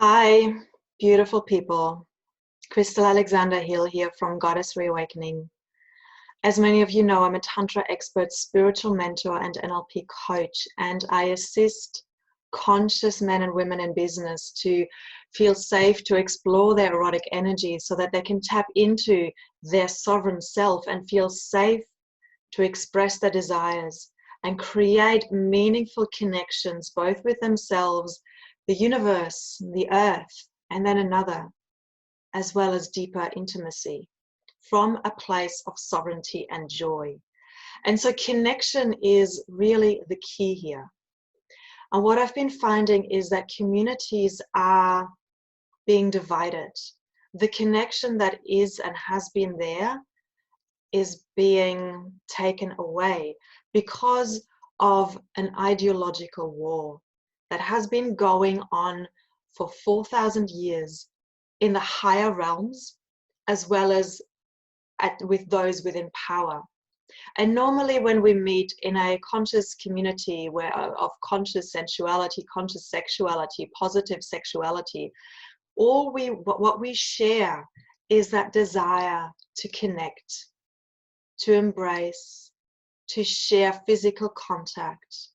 Hi, beautiful people. Krystal Alexander-Hille here from Goddess Reawakening. As many of you know, I'm a Tantra Expert, spiritual mentor, and NLP coach, and I assist conscious men and women in business to feel safe to explore their erotic energy so that they can tap into their sovereign self and feel safe to express their desires and create meaningful connections both with themselves, the universe, the earth, and then another, as well as deeper intimacy from a place of sovereignty and joy. And so connection is really the key here. And what I've been finding is that communities are being divided. The connection that is and has been there is being taken away because of an ideological war that has been going on for 4,000 years in the higher realms, as well as with those within power. And normally when we meet in a conscious community of conscious sensuality, conscious sexuality, positive sexuality, what we share is that desire to connect, to embrace, to share physical contact,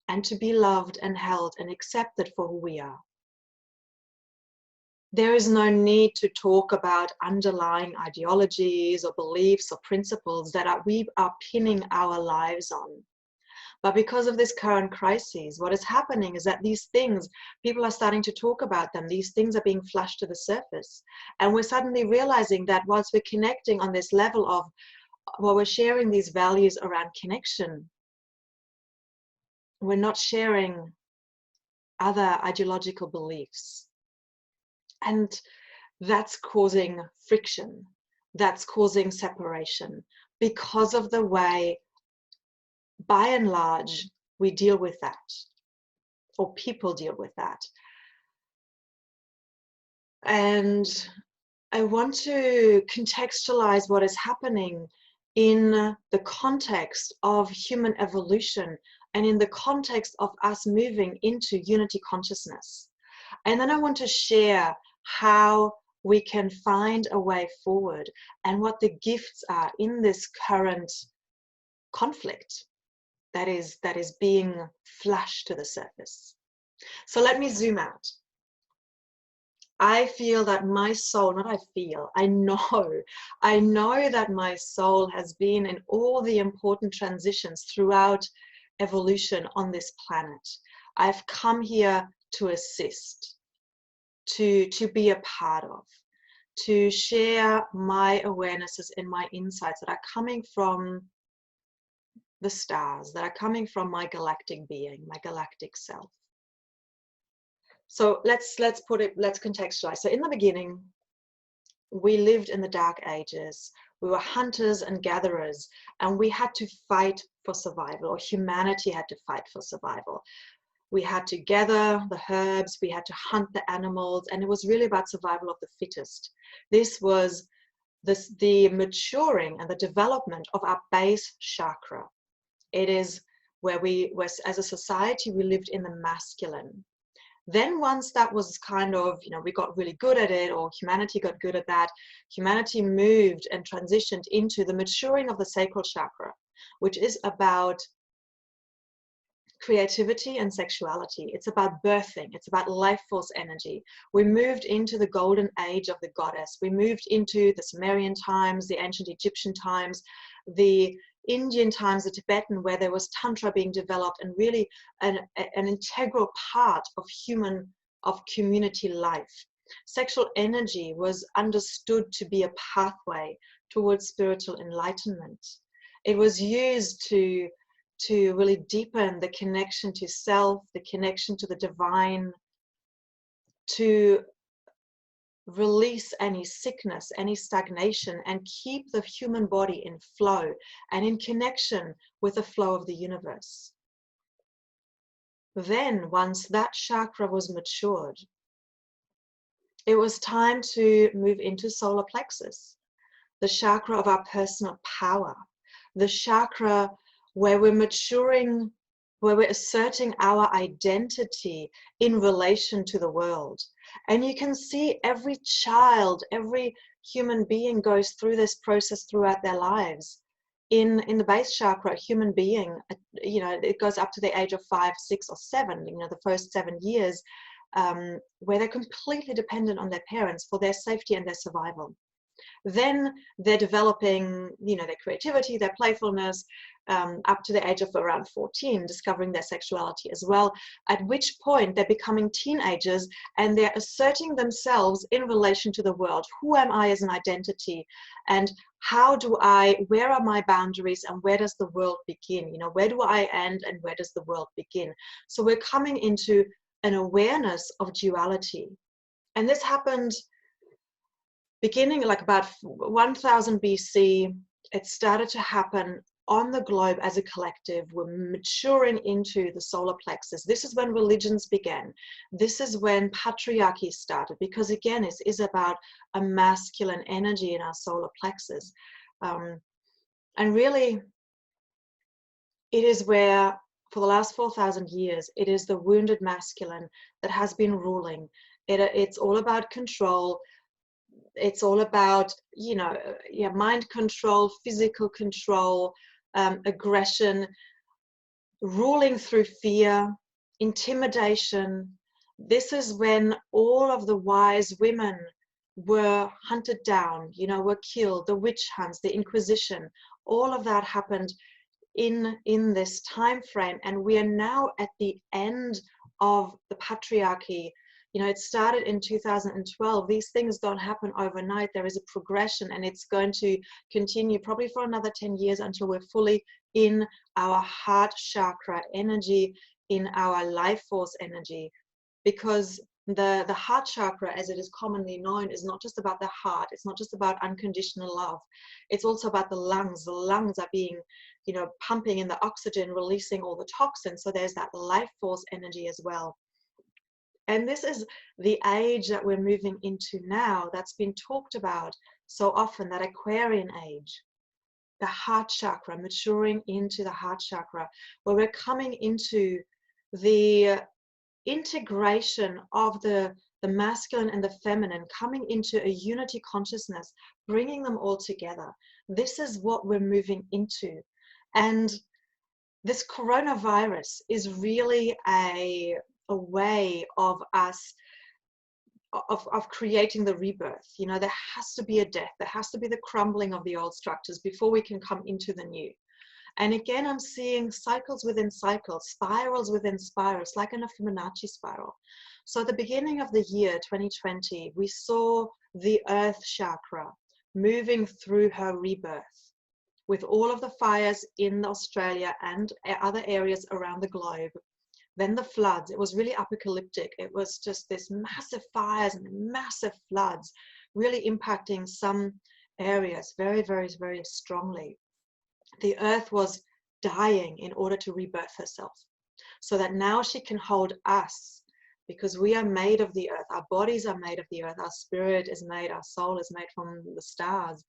and to be loved and held and accepted for who we are. There is no need to talk about underlying ideologies or beliefs or principles that we are pinning our lives on. But because of this current crisis, what is happening is that these things, people are starting to talk about them. These things are being flashed to the surface. And we're suddenly realizing that whilst we're connecting on this level of, we're sharing these values around connection, we're not sharing other ideological beliefs. And that's causing friction. That's causing separation because of the way, by and large, we deal with that, or people deal with that. And I want to contextualize what is happening in the context of human evolution and in the context of us moving into unity consciousness. And then I want to share how we can find a way forward and what the gifts are in this current conflict that is being flashed to the surface. So let me zoom out. I feel that my soul, I know that my soul has been in all the important transitions throughout evolution on this planet. I've come here to assist, to be a part of, to share my awarenesses and my insights that are coming from the stars, that are coming from my galactic being, my galactic self. So let's contextualize. So in the beginning, we lived in the dark ages. We were hunters and gatherers, and we had to fight for survival, or humanity had to fight for survival. We had to gather the herbs, we had to hunt the animals, and it was really about survival of the fittest. This was the maturing and the development of our base chakra. It is where as a society, we lived in the masculine. Then once that was kind of, we got really good at it, or humanity got good at that, humanity moved and transitioned into the maturing of the Sacral Chakra, which is about creativity and sexuality. It's about birthing. It's about life force energy. We moved into the golden age of the goddess. We moved into the Sumerian times, the ancient Egyptian times, the Indian times, the Tibetan, where there was Tantra being developed, and really an integral part of community life. Sexual energy was understood to be a pathway towards spiritual enlightenment. It was used to really deepen the connection to self, the connection to the divine, to release any sickness, any stagnation, and keep the human body in flow and in connection with the flow of the universe. Then, once that chakra was matured, it was time to move into solar plexus, the chakra of our personal power, the chakra where we're maturing where we're asserting our identity in relation to the world. And you can see every child, every human being goes through this process throughout their lives. In the base chakra, a human being, you know, it goes up to the age of 5, 6, or 7, you know, the first 7 years, where they're completely dependent on their parents for their safety and their survival. Then they're developing, you know, their creativity, their playfulness, up to the age of around 14, discovering their sexuality as well, at which point they're becoming teenagers and they're asserting themselves in relation to the world. Who am I as an identity? And where are my boundaries, and where does the world begin? You know, where do I end and where does the world begin? So we're coming into an awareness of duality. And this happened beginning like about 1000 BC. It started to happen on the globe as a collective. We're maturing into the solar plexus. This is when religions began. This is when patriarchy started, because again, it is about a masculine energy in our solar plexus. And really, it is where, for the last 4,000 years, it is the wounded masculine that has been ruling. It's all about control. It's all about, you know, mind control, physical control, aggression, ruling through fear, intimidation. This is when all of the wise women were hunted down, you know, were killed, the witch hunts, the Inquisition, all of that happened in this time frame. And we are now at the end of the patriarchy. You know, it started in 2012. These things don't happen overnight. There is a progression, and it's going to continue probably for another 10 years until we're fully in our heart chakra energy, in our life force energy. Because the heart chakra, as it is commonly known, is not just about the heart. It's not just about unconditional love. It's also about the lungs. The lungs are being, you know, pumping in the oxygen, releasing all the toxins. So there's that life force energy as well. And this is the age that we're moving into now, that's been talked about so often, that Aquarian age, the heart chakra, maturing into the heart chakra, where we're coming into the integration of the masculine and the feminine, coming into a unity consciousness, bringing them all together. This is what we're moving into. And this coronavirus is really a way of us of creating the rebirth. You know, there has to be a death, there has to be the crumbling of the old structures before we can come into the new. And again, I'm seeing cycles within cycles, spirals within spirals, like in a Fibonacci spiral. So at the beginning of the year 2020, we saw the earth chakra moving through her rebirth, with all of the fires in Australia and other areas around the globe. Then the floods. It was really apocalyptic. It was just this massive fires and massive floods, really impacting some areas very, very, very strongly. The earth was dying in order to rebirth herself, so that now she can hold us, because we are made of the earth. Our bodies are made of the earth. Our spirit is made, our soul is made from the stars.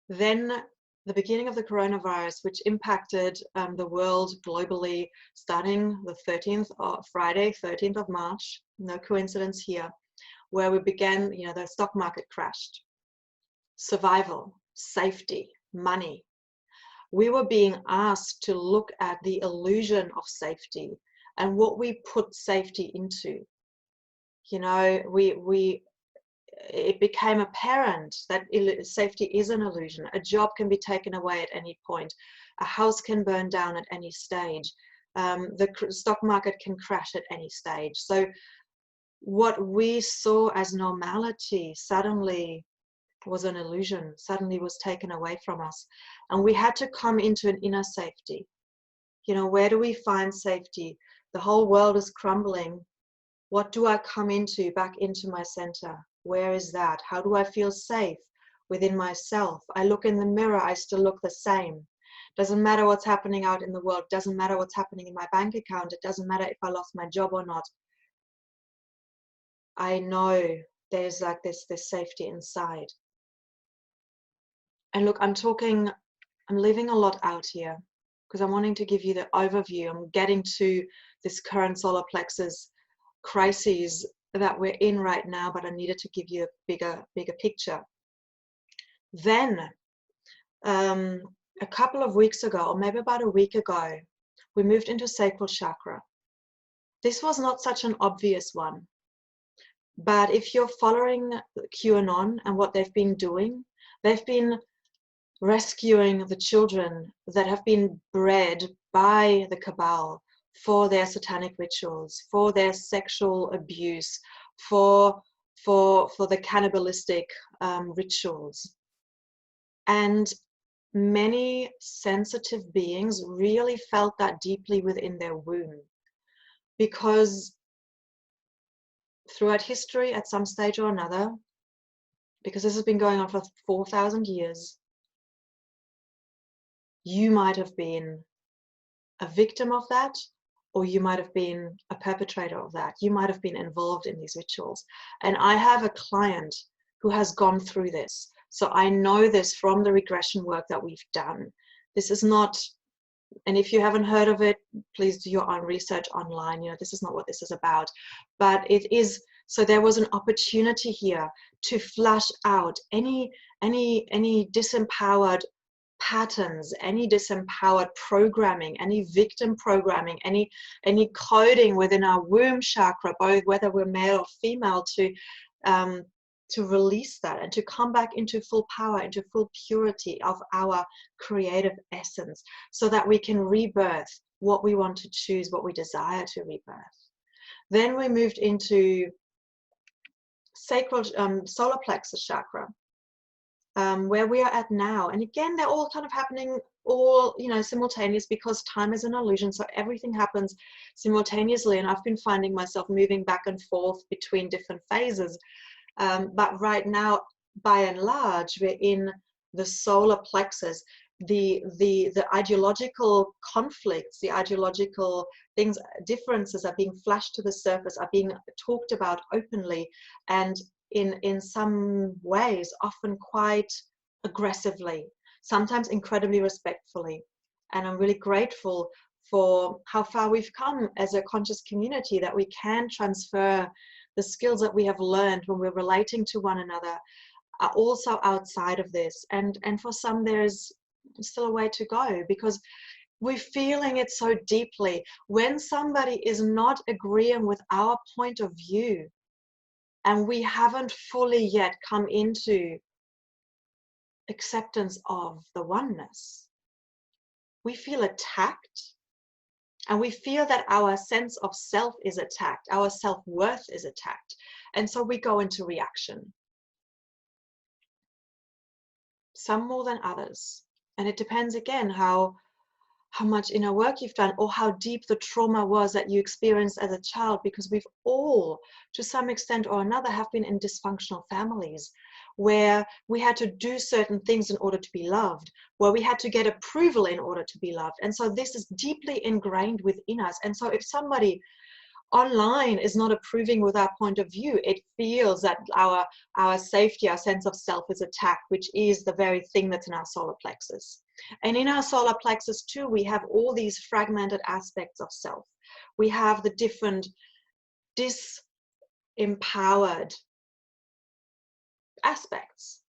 Then the beginning of the coronavirus, which impacted the world globally, starting the 13th of Friday, 13th of March, no coincidence here, where we began, you know, the stock market crashed. Survival, safety, money. We were being asked to look at the illusion of safety and what we put safety into. You know, it became apparent that safety is an illusion. A job can be taken away at any point. A house can burn down at any stage. The stock market can crash at any stage. So what we saw as normality suddenly was an illusion, suddenly was taken away from us. And we had to come into an inner safety. You know, where do we find safety? The whole world is crumbling. What do I come into, back into my center? Where is that? How do I feel safe within myself? I look in the mirror, I still look the same. Doesn't matter what's happening out in the world. Doesn't matter what's happening in my bank account. It doesn't matter if I lost my job or not. I know there's like this safety inside. And look, I'm leaving a lot out here, because I'm wanting to give you the overview. I'm getting to this current solar plexus crises that we're in right now, but I needed to give you a bigger picture. Then a couple of weeks ago, or maybe about a week ago, we moved into Sacral Chakra. This was not such an obvious one, but if you're following QAnon and what they've been doing, they've been rescuing the children that have been bred by the cabal for their satanic rituals, for their sexual abuse, for the cannibalistic rituals. And many sensitive beings really felt that deeply within their womb, because throughout history, at some stage or another, because this has been going on for 4,000 years, you might have been a victim of that, or you might have been a perpetrator of that. You might have been involved in these rituals. And I have a client who has gone through this. So I know this from the regression work that we've done. This is not, and if you haven't heard of it, please do your own research online. You know, this is not what this is about. But it is, so there was an opportunity here to flush out any disempowered patterns, any disempowered programming, any victim programming, any coding within our womb chakra, both whether we're male or female, to release that and to come back into full power, into full purity of our creative essence, so that we can rebirth what we want to choose, what we desire to rebirth. Then we moved into sacral solar plexus chakra, where we are at now. And again, they're all kind of happening all, you know, simultaneous, because time is an illusion. So everything happens simultaneously. And I've been finding myself moving back and forth between different phases. But right now, by and large, we're in the solar plexus. The ideological conflicts, the ideological things, differences are being flashed to the surface, are being talked about openly, and in some ways often quite aggressively, sometimes incredibly respectfully. And I'm really grateful for how far we've come as a conscious community, that we can transfer the skills that we have learned when we're relating to one another are also outside of this. And for some, there's still a way to go, because we're feeling it so deeply. When somebody is not agreeing with our point of view, and we haven't fully yet come into acceptance of the oneness, we feel attacked, and we feel that our sense of self is attacked, our self-worth is attacked, and so we go into reaction. Some more than others, and it depends again how much inner work you've done, or how deep the trauma was that you experienced as a child, because we've all, to some extent or another, have been in dysfunctional families where we had to do certain things in order to be loved, where we had to get approval in order to be loved. And so this is deeply ingrained within us. And so if somebody online is not approving with our point of view, it feels that our safety, our sense of self is attacked, which is the very thing that's in our solar plexus. And in our solar plexus too, we have all these fragmented aspects of self. We have the different disempowered aspects: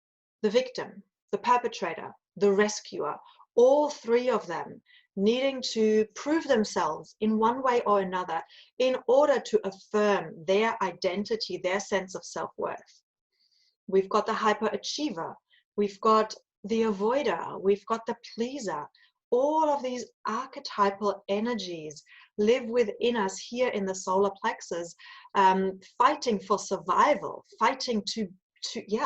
the victim, the perpetrator, the rescuer, all three of them needing to prove themselves in one way or another in order to affirm their identity, their sense of self-worth. We've got the hyperachiever, we've got the avoider, we've got the pleaser. All of these archetypal energies live within us here in the solar plexus, fighting for survival, fighting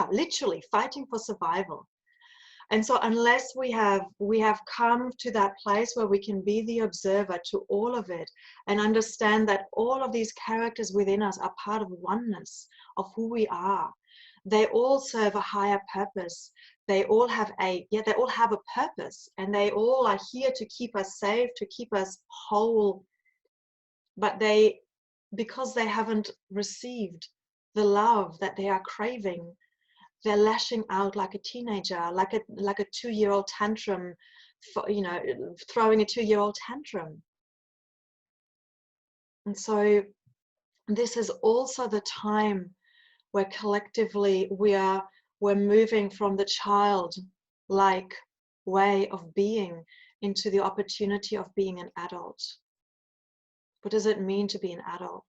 literally fighting for survival. And so unless we have come to that place where we can be the observer to all of it and understand that all of these characters within us are part of oneness of who we are, they all serve a higher purpose. They all have a purpose, and they all are here to keep us safe, to keep us whole. But because they haven't received the love that they are craving, they're lashing out like a teenager, like a 2-year-old tantrum, throwing a 2-year-old tantrum. And so this is also the time where collectively we're moving from the child-like way of being into the opportunity of being an adult. What does it mean to be an adult?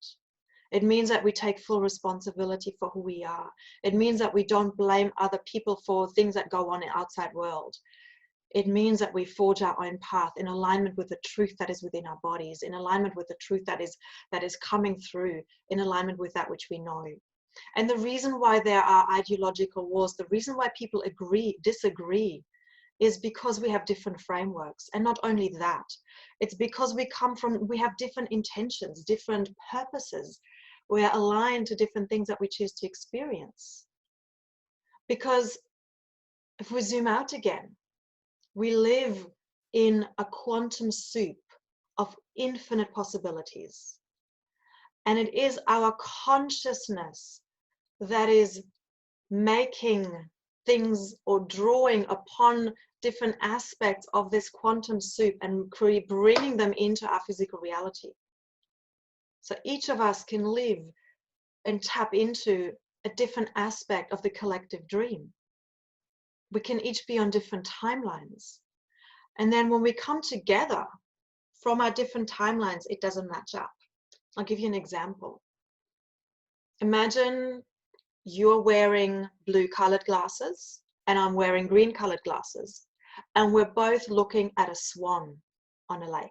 It means that we take full responsibility for who we are. It means that we don't blame other people for things that go on in the outside world. It means that we forge our own path in alignment with the truth that is within our bodies, in alignment with the truth that is coming through, in alignment with that which we know. And the reason why there are ideological wars, the reason why people disagree, is because we have different frameworks. And not only that, it's because we have different intentions, different purposes. We are aligned to different things that we choose to experience. Because if we zoom out again, we live in a quantum soup of infinite possibilities. And it is our consciousness that is making things or drawing upon different aspects of this quantum soup and bringing them into our physical reality. So each of us can live and tap into a different aspect of the collective dream. We can each be on different timelines. And then when we come together from our different timelines, it doesn't match up. I'll give you an example. Imagine you're wearing blue colored glasses and I'm wearing green colored glasses. And we're both looking at a swan on a lake.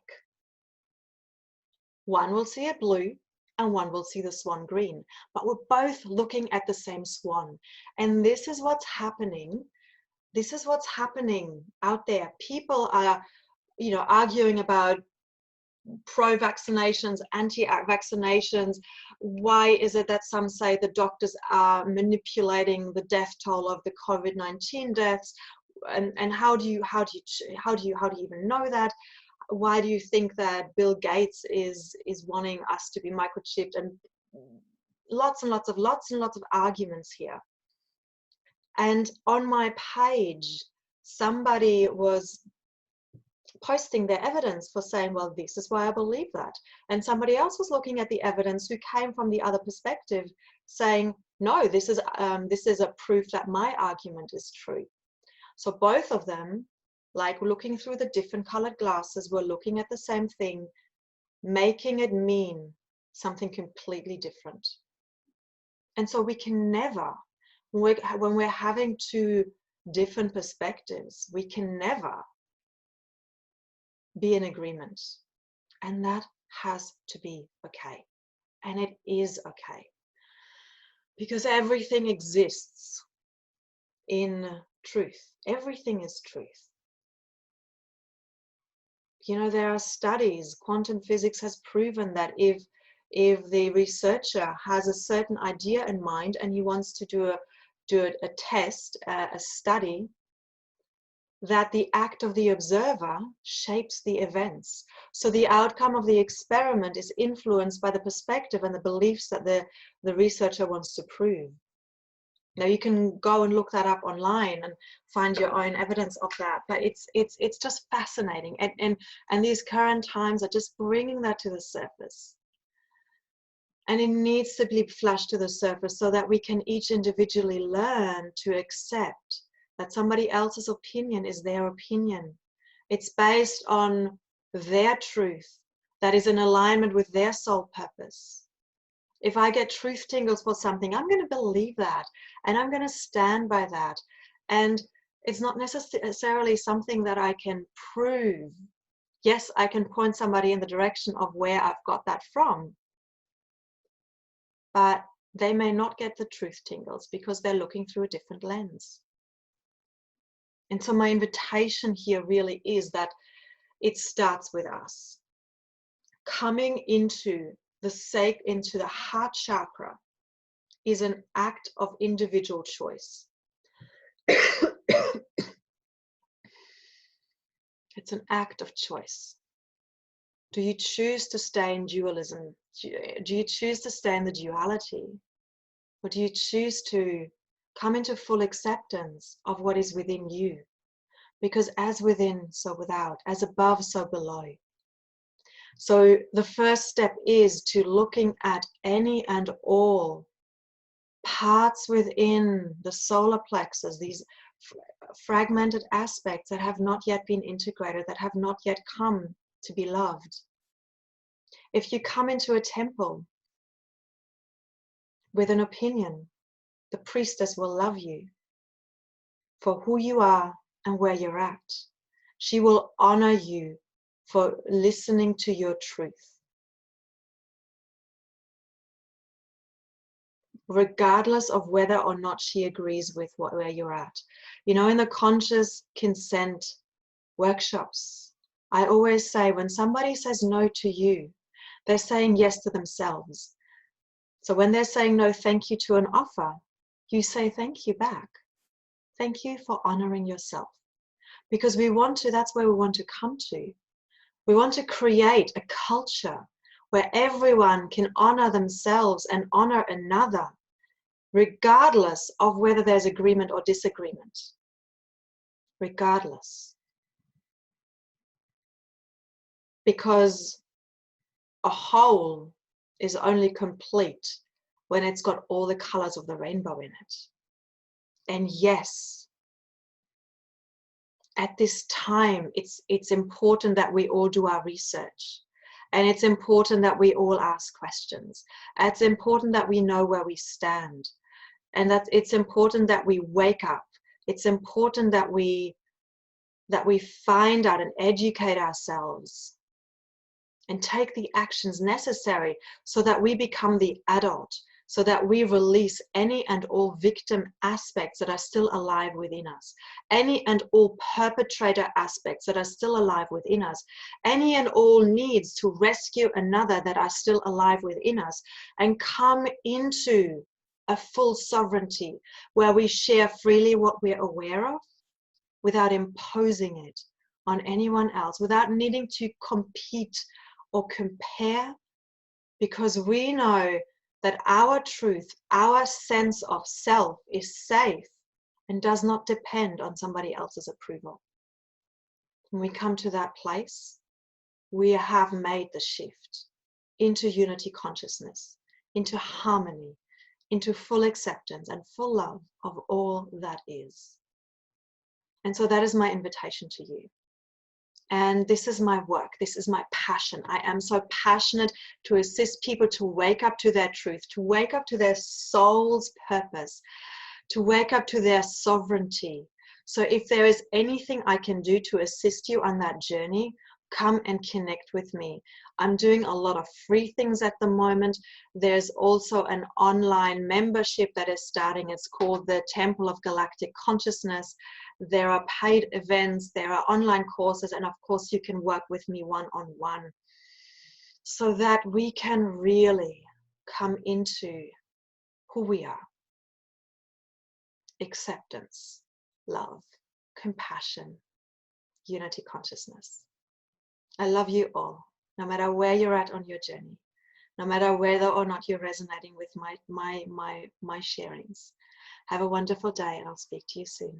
One will see it blue and one will see the swan green, but we're both looking at the same swan. And this is what's happening. This is what's happening out there. People are, arguing about pro-vaccinations, anti-vaccinations. Why is it that some say the doctors are manipulating the death toll of the COVID-19 deaths? And how do you even know that? Why do you think that Bill Gates is wanting us to be microchipped? And lots and lots of arguments here. And on my page, somebody was posting their evidence for saying, well, this is why I believe that. And somebody else was looking at the evidence who came from the other perspective saying, no, this is a proof that my argument is true. So both of them, like looking through the different colored glasses, were looking at the same thing, making it mean something completely different. And so we can never, when we're having two different perspectives, we can never be in agreement. And that has to be okay. And it is okay. Because everything exists in truth. Everything is truth. There are studies, quantum physics has proven that if the researcher has a certain idea in mind and he wants to do a test, a study, that the act of the observer shapes the events. So the outcome of the experiment is influenced by the perspective and the beliefs that the researcher wants to prove. Now you can go and look that up online and find your own evidence of that, but it's just fascinating. And these current times are just bringing that to the surface. And it needs to be flashed to the surface so that we can each individually learn to accept that somebody else's opinion is their opinion. It's based on their truth that is in alignment with their soul purpose. If I get truth tingles for something, I'm going to believe that and I'm going to stand by that. And it's not necessarily something that I can prove. Yes, I can point somebody in the direction of where I've got that from, but they may not get the truth tingles because they're looking through a different lens. And so my invitation here really is that it starts with us. Coming into the heart chakra is an act of individual choice. It's an act of choice. Do you choose to stay in dualism? Do you choose to stay in the duality? Or do you choose to come into full acceptance of what is within you? Because as within, so without, as above, so below. So the first step is to looking at any and all parts within the solar plexus, these fragmented aspects that have not yet been integrated, that have not yet come to be loved. If you come into a temple with an opinion, the priestess will love you for who you are and where you're at. She will honor you for listening to your truth, regardless of whether or not she agrees with where you're at. You know, in the conscious consent workshops, I always say when somebody says no to you, they're saying yes to themselves. So when they're saying no thank you to an offer, you say thank you back. Thank you for honoring yourself. Because we want to, that's where we want to come to. We want to create a culture where everyone can honor themselves and honor another, regardless of whether there's agreement or disagreement. Regardless. Because a whole is only complete when it's got all the colors of the rainbow in it. And yes, at this time, it's important that we all do our research. And it's important that we all ask questions. It's important that we know where we stand. And that it's important that we wake up. It's important that we find out and educate ourselves and take the actions necessary so that we become the adult, so that we release any and all victim aspects that are still alive within us, any and all perpetrator aspects that are still alive within us, any and all needs to rescue another that are still alive within us, and come into a full sovereignty where we share freely what we're aware of without imposing it on anyone else, without needing to compete or compare, because we know that our truth, our sense of self is safe and does not depend on somebody else's approval. When we come to that place, we have made the shift into unity consciousness, into harmony, into full acceptance and full love of all that is. And so that is my invitation to you. And this is my work. This is my passion. I am so passionate to assist people to wake up to their truth, to wake up to their soul's purpose, to wake up to their sovereignty. So if there is anything I can do to assist you on that journey, come and connect with me. I'm doing a lot of free things at the moment. There's also an online membership that is starting. It's called the Temple of Galactic Consciousness. There are paid events, there are online courses, and of course you can work with me one-on-one so that we can really come into who we are. Acceptance, love, compassion, unity consciousness. I love you all, no matter where you're at on your journey, no matter whether or not you're resonating with my sharings. Have a wonderful day, and I'll speak to you soon.